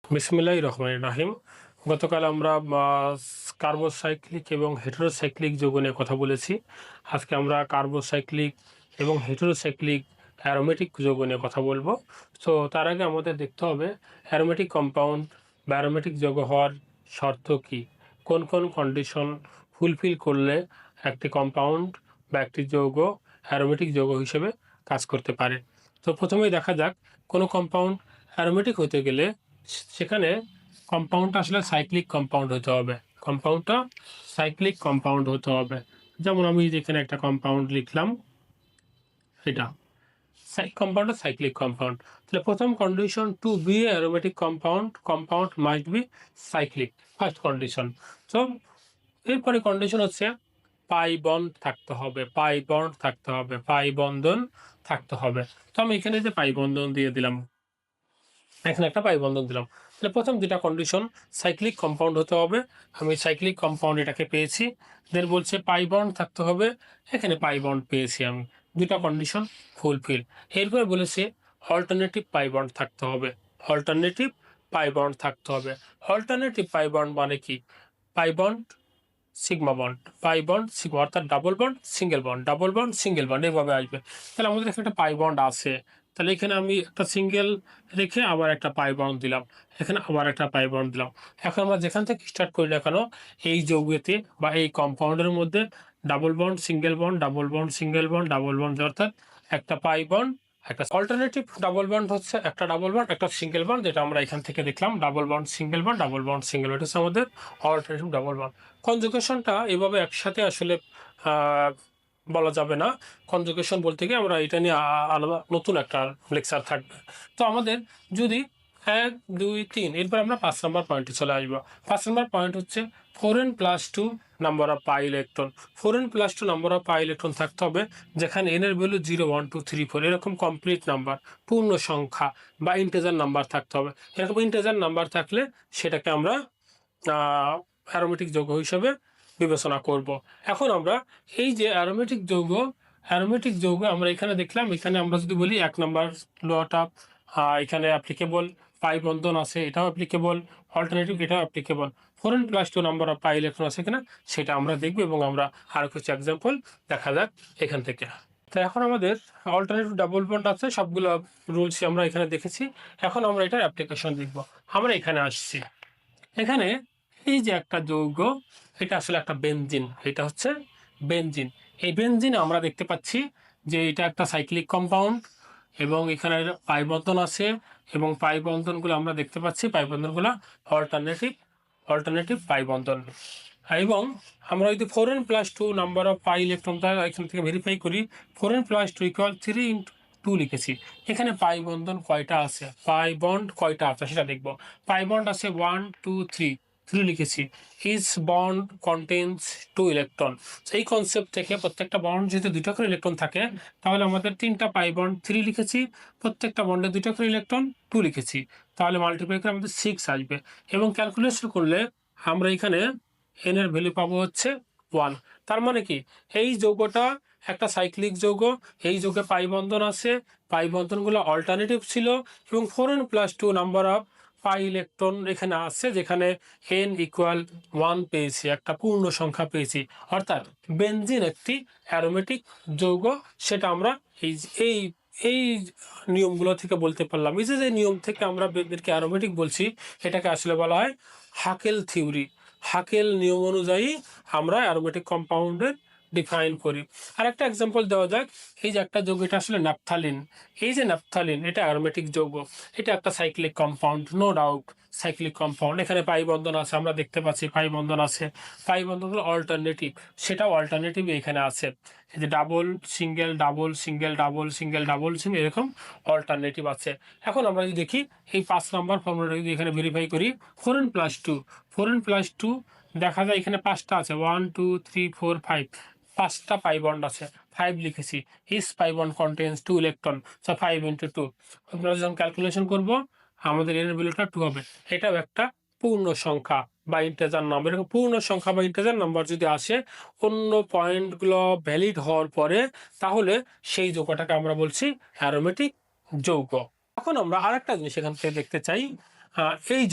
বিসমিল্লাহির রহমানির রহিম। গতকাল আমরা কার্বোসাইক্লিক এবং হেটেরোসাইক্লিক যৌগ নিয়ে কথা বলেছি। আজকে আমরা কার্বোসাইক্লিক এবং হেটেরোসাইক্লিক অ্যারোমেটিক যৌগ নিয়ে কথা বলবো। তো তার আগে আমাদের দেখতে হবে অ্যারোমেটিক কম্পাউন্ড বা অ্যারোমেটিক যৌগ হওয়ার শর্ত কী, কোন কোন কন্ডিশন ফুলফিল করলে একটি কম্পাউন্ড বা একটি যৌগ অ্যারোমেটিক যৌগ হিসেবে কাজ করতে পারে। তো প্রথমেই দেখা যাক, কোনো কম্পাউন্ড অ্যারোমেটিক হতে গেলে সেখানে কম্পাউন্ডটা আসলে সাইক্লিক কম্পাউন্ড হতে হবে। কম্পাউন্ডটা সাইক্লিক কম্পাউন্ড হতে হবে। যেমন আমি এখানে একটা কম্পাউন্ড লিখলাম, এটা কম্পাউন্ডটা সাইক্লিক কম্পাউন্ড। তাহলে প্রথম condition, to be aromatic compound must be cyclic, first condition. তো এরপরে কন্ডিশন হচ্ছে পাই বন্ড থাকতে হবে, পাই বন্ড থাকতে হবে, পাই বন্ধন থাকতে হবে। তো আমি এখানে যে পাই বন্ধন দিয়ে দিলাম, এখানে একটা পাই বন্ধন দিলাম। তাহলে প্রথম দুটা কন্ডিশন সাইক্লিক কম্পাউন্ড হতে হবে, আমি সাইক্লিক কম্পাউন্ড এটাকে পেয়েছি। দেন বলছে পাই বন্ড থাকতে হবে, এখানে পাই বন্ড পেয়েছি আমি, দুটা কন্ডিশন ফুলফিল। এরপর বলেছে অল্টারনেটিভ পাই বন্ড থাকতে হবে, অল্টারনেটিভ পাই বন্ড থাকতে হবে। অল্টারনেটিভ পাই বন্ড মানে কি? Pi bond sigma bond, pi bond sigma, অর্থাৎ double bond single bond, double bond single bond এভাবে আসবে। তাহলে আমাদের এখানে একটা পাই বন্ড আছে, তাহলে এখানে আমি একটা সিঙ্গেল রেখে আবার একটা পাই বন্ড দিলাম, এখানে আবার একটা পাই বন্ড দিলাম। এখন আমরা যেখান থেকে স্টার্ট করি না কেন, এই যৌগেতে বা এই কম্পাউন্ডের মধ্যে double bond single bond, double bond single bond, double bond, অর্থাৎ একটা পাই বন্ড একটা অল্টারনেটিভ ডাবল বন্ড হচ্ছে একটা ডাবল বন্ড একটা সিঙ্গেল বন্ড, যেটা আমরা এখান থেকে দেখলাম double bond single bond, double bond single bond হচ্ছে আমাদের অল্টারনেটিভ ডাবল বন্ড। কনজুগেশনটা এভাবে একসাথে আসলে বলা যাবে না। কনজুগেশন বলতে গিয়ে আমরা এটা নিয়ে আলাদা নতুন একটা লেকচার থাকবে। তো আমাদের যদি 1 2 3, এরপর আমরা 5 নম্বর পয়েন্টে চলে আসবো। 5 নম্বর পয়েন্ট হচ্ছে 4n+2 number of pi electron. 4n+2 number of pi electron থাকতে হবে, যেখানে n এর ভ্যালু 0 1 2 3 4 এরকম কমপ্লিট নাম্বার, পূর্ণ সংখ্যা বা ইন্টিজার নাম্বার থাকতে হবে। এরকম ইন্টিজার নাম্বার থাকলে সেটাকে আমরা অ্যারোমেটিক যৌগ হিসেবে বিবেচনা করব। এখন আমরা এই যে অ্যারোমেটিক যৌগ আমরা এখানে দেখলাম, এখানে আমরা যদি বলি 1 নম্বর লটা এখানে অ্যাপ্লিকেবল, পাই বন্ধন আছে এটাও অ্যাপ্লিকেবল, অল্টারনেটিভ এটাও applicable. 4n+2 number of pi electron আছে কিনা সেটা আমরা দেখব, এবং আমরা আরও কিছু এক্সাম্পল দেখা যাক এখান থেকে। তো এখন আমাদের অল্টারনেটিভ ডাবল বন্ড আছে, সবগুলো রুলস আমরা এখানে দেখেছি। এখন আমরা এটার অ্যাপ্লিকেশন দেখব। আমরা এখানে আসছি, এখানে এই যে একটা যৌগ, এটা আসলে একটা বেনজিন, এটা হচ্ছে বেনজিন। এই বেনজিন আমরা দেখতে পাচ্ছি যে এটা একটা সাইক্লিক কম্পাউন্ড, এবং এখানে পাই বন্ধন আছে, এবং পাই বন্ধনগুলো আমরা দেখতে পাচ্ছি, পাই বন্ধনগুলো অল্টারনেটিভ পাই বন্ধন। এবং আমরা যদি 4n+2 নাম্বার অফ পাই ইলেকট্রনটা এখান থেকে ভেরিফাই করি, 4n+2 = 3 × 2 লিখেছি। এখানে পাই বন্ধন কয়টা আছে, পাই বন্ড কয়টা আছে সেটা দেখব। পাই বন্ড আছে 1 2 3, 3 লিখেছি। Each bond contains 2 electron. এই কনসেপ্ট থেকে প্রত্যেকটা বন্ড যেহেতু 2টা করে ইলেকট্রন থাকে, তাহলে আমাদের 3টা পাই বন্ড 3 লিখেছি, প্রত্যেকটা বন্ডে 2টা করে ইলেকট্রন 2 লিখেছি, তাহলে মাল্টিপ্লাই করে আমাদের 6 আসবে। এবং ক্যালকুলেশন করলে আমরা এখানে n এর ভ্যালু পাবো হচ্ছে 1। তার মানে কি, এই যৌগটা একটা সাইক্লিক যৌগ, এই যৌগে পাই বন্ধন আছে, পাই বন্ধনগুলো অল্টারনেটিভ ছিল, এবং 4n+2 number of pi electron এখানে আছে, যেখানে n = 1 পেয়েছি, একটা পূর্ণ সংখ্যা পেয়েছি। অর্থাৎ বেনজিন একটি অ্যারোমেটিক যৌগ, সেটা আমরা এই এই এই নিয়মগুলো থেকে বলতে পারলাম। এই যে নিয়ম থেকে আমরা বেনজিনকে অ্যারোমেটিক বলছি, এটাকে আসলে বলা হয় হাকেল থিওরি। হাকেল নিয়ম অনুযায়ী আমরা অ্যারোমেটিক কম্পাউন্ডের ডিফাইন করি। আর একটা এক্সাম্পল দেওয়া যাক, এই যে একটা যৌগ, এটা আসলে ন্যাপথালিন। এই যে ন্যাপথালিন, এটা অ্যারোমেটিক যৌগ, এটা একটা cyclic compound, no doubt cyclic compound. এখানে পাই বন্ধন আছে, আমরা দেখতে পাচ্ছি পাই বন্ধন আছে, পাই বন্ধনগুলো অল্টারনেটিভ, সেটাও অল্টারনেটিভ এখানে আছে। এই যে double single double single double single double single এরকম অল্টারনেটিভ আছে। এখন আমরা যদি দেখি এই 5 নম্বর ফর্মুলাটা যদি এখানে ভেরিফাই করি, 4n+2, 4n+2 দেখা যায় এখানে 5টা আছে, 1 2 3 4 5, 5টা পাই বন্ড আছে, 5 লিখেছি। ইচ pi bond contains 2 electron, so 5 × 2। আমরা যখন ক্যালকুলেশন করব আমাদের এর ভ্যালুটা 2 হবে। এটাও একটা পূর্ণ সংখ্যা বা ইন্টিজার নাম্বার। এরকম পূর্ণ সংখ্যা বা ইন্টিজার নাম্বার যদি আসে অন্য পয়েন্টগুলো ভ্যালিড হওয়ার পরে, তাহলে সেই যৌগটাকে আমরা বলছি অ্যারোমেটিক যৌগ। এখন আমরা আরেকটা জিনিস এখান থেকে দেখতে চাই, এই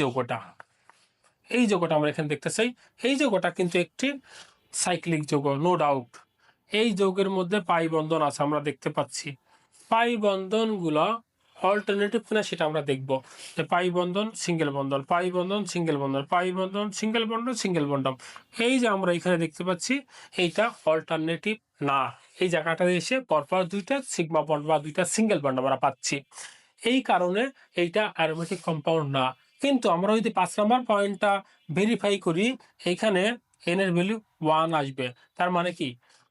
যৌগটা আমরা এখানে দেখতে চাই। এই যৌগটা কিন্তু একটি সাইক্লিক যৌগ, নো ডাউট। এই যৌগের মধ্যে পাই বন্ধন আছে, আমরা দেখতে পাচ্ছি। পাই বন্ধনগুলো অল্টারনেটিভ কিনা সেটা আমরা দেখব, যে পাই বন্ধন সিঙ্গেল বন্ধন, পাই বন্ধন সিঙ্গেল বন্ধন, পাই বন্ধন সিঙ্গেল বন্ধন, সিঙ্গেল বন্ধন। এই যে আমরা এখানে দেখতে পাচ্ছি এইটা অল্টারনেটিভ না। এই জায়গাটাতে এসে পরপর দুইটা সিগমা বন্ড বা দুইটা সিঙ্গেল বন্ড আমরা পাচ্ছি। এই কারণে এইটা অ্যারোমেটিক কম্পাউন্ড না। কিন্তু আমরা যদি 5 নম্বর পয়েন্টটা ভেরিফাই করি, এইখানে এন এর ভ্যালু 1 আসবে। তার মানে কি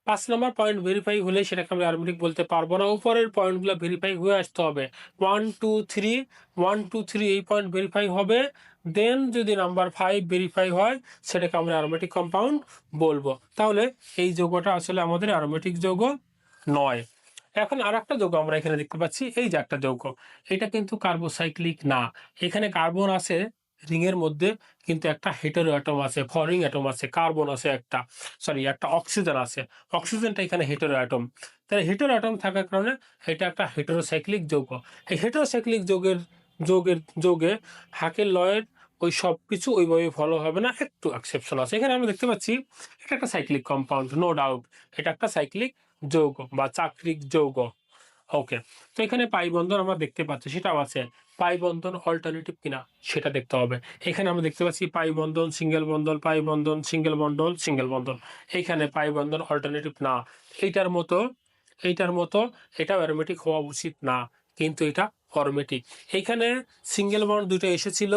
5 নম্বর পয়েন্ট ভেরিফাই হলে সেটাকে আমরা অ্যারোমেটিক বলতে পারবো না, উপরের পয়েন্টগুলো ভেরিফাই হয়ে আসতে হবে। 1 2 3 1 2 3 এই পয়েন্ট ভেরিফাই হবে, দেন যদি নাম্বার 5 ভেরিফাই হয় সেটাকে আমরা অ্যারোমেটিক কম্পাউন্ড বলবো। তাহলে এই যৌগটা আসলে আমাদের অ্যারোমেটিক যৌগ নয়। এখন আর একটা যৌগ আমরা এখানে দেখতে পাচ্ছি, এই যে একটা যৌগ, এটা কিন্তু কার্বোসাইক্লিক না। এখানে কার্বন আছে রিং এর মধ্যে, কিন্তু একটা হেটেরো অ্যাটম আছে, ফরিং অ্যাটম আছে, কার্বন আছে একটা, সরি একটা অক্সিজেন আছে। অক্সিজেনটা এখানে হেটেরো অ্যাটম। তাহলে হেটেরো অ্যাটম থাকার কারণে এটা একটা হেটেরোসাইক্লিক যৌগ। এই হেটেরোসাইক্লিক যৌগে হাকের লয়ের ওই সব কিছু ওইভাবে ফলো হবে না, একটু এক্সেপশন আছে। এখানে আমরা দেখতে পাচ্ছি এটা একটা সাইক্লিক কম্পাউন্ড, নো ডাউট। এটা একটা সাইক্লিক যৌগ বা চাক্রিক যৌগ। ওকে, তো এখানে পাই বন্ধন আমরা দেখতে পাচ্ছি, সেটাও আছে। পাই বন্ধন অল্টারনেটিভ কিনা সেটা দেখতে হবে। এখানে আমরা দেখতে পাচ্ছি পাই বন্ধন সিঙ্গেল বন্ধন, পাই বন্ধন সিঙ্গেল বন্ধন, সিঙ্গেল বন্ধন। এইখানে পাই বন্ধন অল্টারনেটিভ না। এইটার মতো এটাও অ্যারোমেটিক হওয়া উচিত না, কিন্তু এটা অরমেটিক। এইখানে সিঙ্গেল বন্ড দুটো এসেছিল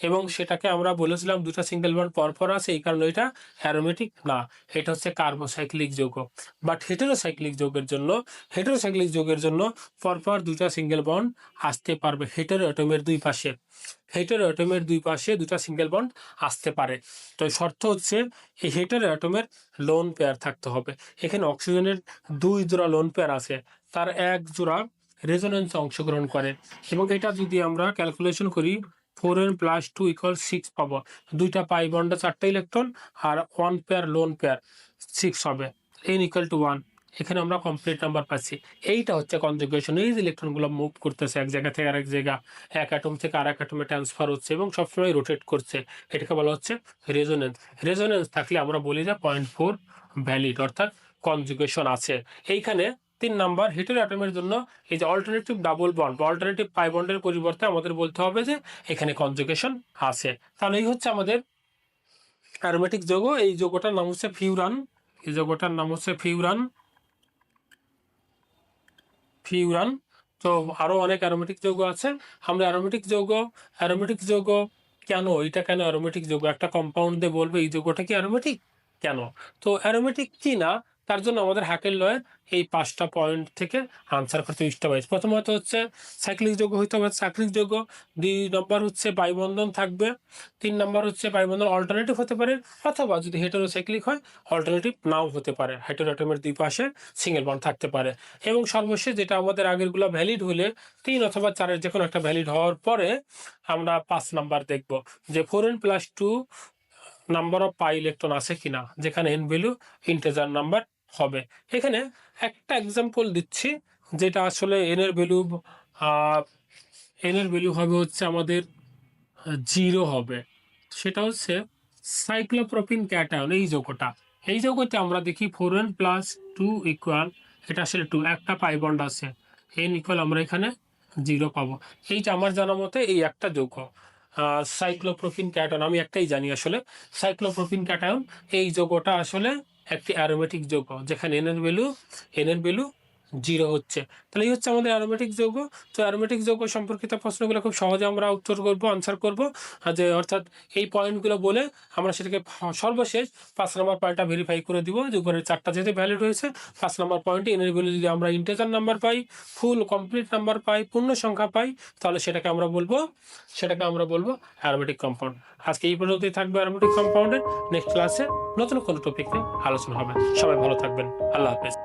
এবং সেটাকে আমরা বলেছিলাম দুটো সিঙ্গেল বন্ড পরপর আছে, এই কারণে এটা অ্যারোমেটিক না। এটা হচ্ছে কার্বোসাইক্লিক যৌগ। বাট হেটেরোসাইক্লিক যৌগের জন্য পরপর দুটা সিঙ্গেল বন্ড আসতে পারবে। হেটেরো অ্যাটমের দুই পাশে দুটা সিঙ্গেল বন্ড আসতে পারে। তো শর্ত হচ্ছে এই হেটেরো অ্যাটমের লোন পেয়ার থাকতে হবে। এখানে অক্সিজেনের 2 জোড়া লোন পেয়ার আছে, তার 1 জোড়া রেজোনেন্সে অংশগ্রহণ করে। এবং এটা যদি আমরা ক্যালকুলেশন করি 4n + 2 = 6 পাবো। দুইটা পাই বন্ডে 4টা ইলেকট্রন আর 1 পেয়ার লোন পেয়ার 6 হবে। n = 1। এখানে আমরা কমপ্লিট নাম্বার পাচ্ছি। এইটা হচ্ছে কনজুগেশন। এই যে ইলেকট্রনগুলো মুভ করতেছে এক জায়গা থেকে আরেক জায়গা, এক অ্যাটম থেকে আরেক অ্যাটমে ট্রান্সফার হচ্ছে এবং সবসময় রোটেট করছে, এটাকে বলা হচ্ছে রেজোনেন্স থাকলে আমরা বলি যে 0.4 ভ্যালিড, অর্থাৎ কনজুগেশন আছে। এইখানে 3 নাম্বার হেটেরো অ্যাটমের জন্য এই যে অল্টারনেটিভ ডাবল বন্ড বা অল্টারনেটিভ পাই বন্ডের পরিবর্তে আমাদের বলতে হবে যে এখানে কনজুগেশন আছে। তাহলে এই হচ্ছে আমাদের অ্যারোমেটিক যৌগ। এই যৌগটার নাম হচ্ছে ফিউরান। তো আরো অনেক অ্যারোমেটিক যৌগ আছে। আমরা অ্যারোমেটিক যৌগ কেন, এটা কেন অ্যারোমেটিক যৌগ, একটা কম্পাউন্ড দিয়ে বলবো এই যৌগটা কি অ্যারোমেটিক কেন। তো অ্যারোমেটিক কি না তার জন্য আমাদের হাকের লয়ের এই 5টা পয়েন্ট থেকে আনসার করতে ইষ্ট পাইছে। প্রথমত হচ্ছে সাইক্লিক যৌগ হইতে হবে, চাক্রিক যৌগ। 2 নম্বর হচ্ছে পাইবন্ধন থাকবে। 3 নম্বর হচ্ছে পাইবন্ধন অল্টারনেটিভ হতে পারে, অথবা যদি হেটেরোসাইক্লিক হয় অল্টারনেটিভ নাও হতে পারে, হেটেরো অ্যাটমের 2 পাশে সিঙ্গেল বন্ড থাকতে পারে। এবং সর্বশেষ যেটা আমাদের আগেরগুলো ভ্যালিড হলে 3 অথবা 4-এর যে কোনো একটা ভ্যালিড হওয়ার পরে আমরা 5 নাম্বার দেখব যে 4n + 2 number of pi electron আছে কিনা, যেখানে n ভ্যালু ইন্টিজার নাম্বার হবে। এখানে একটা এক্সাম্পল দিচ্ছি, যেটা আসলে n এর ভ্যালু হবে হচ্ছে আমাদের 0 হবে। সেটা হচ্ছে সাইক্লোপ্রোপিন ক্যাটায়ন। এই যৌগটা আমরা দেখি 4n + 2 = এটা আসলে 2, একটা পাই বন্ড আছে, n = আমরা এখানে 0 পাবো। এইটা আমার জানা মতে এই একটা যৌগ সাইক্লোপ্রোপিন ক্যাটায়ন, আমি একটাই জানি আসলে সাইক্লোপ্রোপিন ক্যাটায়ন। এই যৌগটা আসলে একটি অ্যারোমেটিক যৌগ, যেখানে n এর ভ্যালু 0 হচ্ছে। তাহলে এই হচ্ছে আমাদের অ্যারোমেটিক যৌগ। তো অ্যারোমেটিক যৌগ সম্পর্কিত প্রশ্নগুলো খুব সহজে আমরা আনসার করব, যে অর্থাৎ এই পয়েন্টগুলো বলে আমরা সেটাকে সর্বশেষ 5 নম্বর পয়েন্টটা ভেরিফাই করে দিব যে উপরের 4টা যেতে ভ্যালিড হয়েছে। 5 নম্বর পয়েন্টে এন এর ভ্যালু যদি আমরা ইন্টিজার নাম্বার পাই, ফুল কমপ্লিট নাম্বার পাই, পূর্ণ সংখ্যা পাই, তাহলে সেটাকে আমরা বলবো অ্যারোমেটিক কম্পাউন্ড। আজকে এই পর্যন্তই থাকবে অ্যারোমেটিক কম্পাউন্ডের। নেক্সট ক্লাসে নতুন কোনো টপিক নিয়ে আলোচনা হবে। সবাই ভালো থাকবেন। আল্লাহ হাফেজ।